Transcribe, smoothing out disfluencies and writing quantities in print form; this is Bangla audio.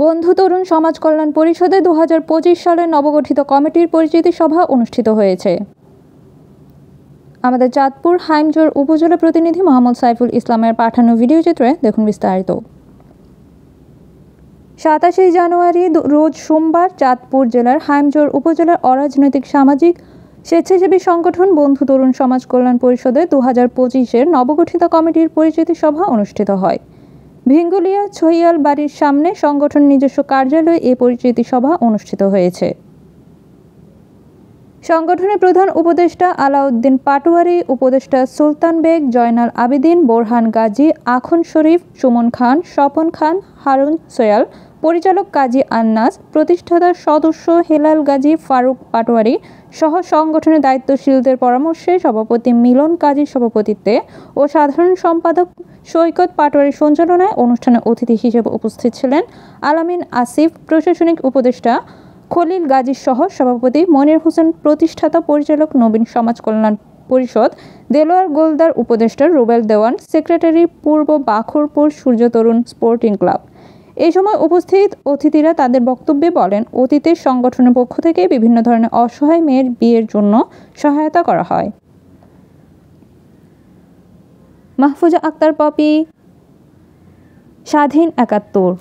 বন্ধু তরুণ সমাজ কল্যাণ পরিষদে 2025 সালের নবগঠিত কমিটির পরিচিতি সভা অনুষ্ঠিত হয়েছে। আমাদের চাঁদপুর হাইমজোর উপজেলা প্রতিনিধি মোহাম্মদ সাইফুল ইসলামের পাঠানো ভিডিও চিত্রে দেখুন বিস্তারিত। 27 জানুয়ারি রোজ সোমবার চাঁদপুর জেলার হাইমজোর উপজেলার অরাজনৈতিক সামাজিক স্বেচ্ছাসেবী সংগঠন বন্ধু তরুণ সমাজ কল্যাণ পরিষদে 2025-এর নবগঠিত কমিটির পরিচিতি সভা অনুষ্ঠিত হয়। ভিঙ্গুলিয়া ছইয়াল বাড়ির সামনে সংগঠন নিজস্ব কার্যালয়ে এই পরিচিতি সভা অনুষ্ঠিত হয়েছে। সংগঠনের প্রধান উপদেষ্টা আলাউদ্দিন পাটোয়ারি, উপদেষ্টা সুলতান বেগ, জয়নাল আবেদিন, বোরহান গাজী, আখন শরীফ, সুমন খান, স্বপন খান, হারুন সোয়াল, পরিচালক কাজী আন্নাস, প্রতিষ্ঠাতা সদস্য হেলাল গাজী, ফারুক পাটোয়ারি সহ সংগঠনের দায়িত্বশীলদের পরামর্শে সভাপতি মিলন কাজীর সভাপতিত্বে ও সাধারণ সম্পাদক সৈকত পাটোয়ারির সঞ্চালনায় অনুষ্ঠানে অতিথি হিসেবে উপস্থিত ছিলেন আলামিন আসিফ, প্রশাসনিক উপদেষ্টা খলিল গাজী সহ সভাপতি মনির হোসেন, প্রতিষ্ঠাতা পরিচালক নবীন সমাজ কল্যাণ পরিষদ দেলোয়ার গোলদার, উপদেষ্টা রুবেল দেওয়ান, সেক্রেটারি পূর্ব বাখরপুর সূর্য তরুণ স্পোর্টিং ক্লাব। এই সময় উপস্থিত অতিথিরা তাদের বক্তব্যে বলেন, অতীতে সংগঠনের পক্ষ থেকে বিভিন্ন ধরনের অসহায় মেয়ের বিয়ের জন্য সহায়তা করা হয়। মাহফুজা আক্তার পপি, স্বাধীন ৭১।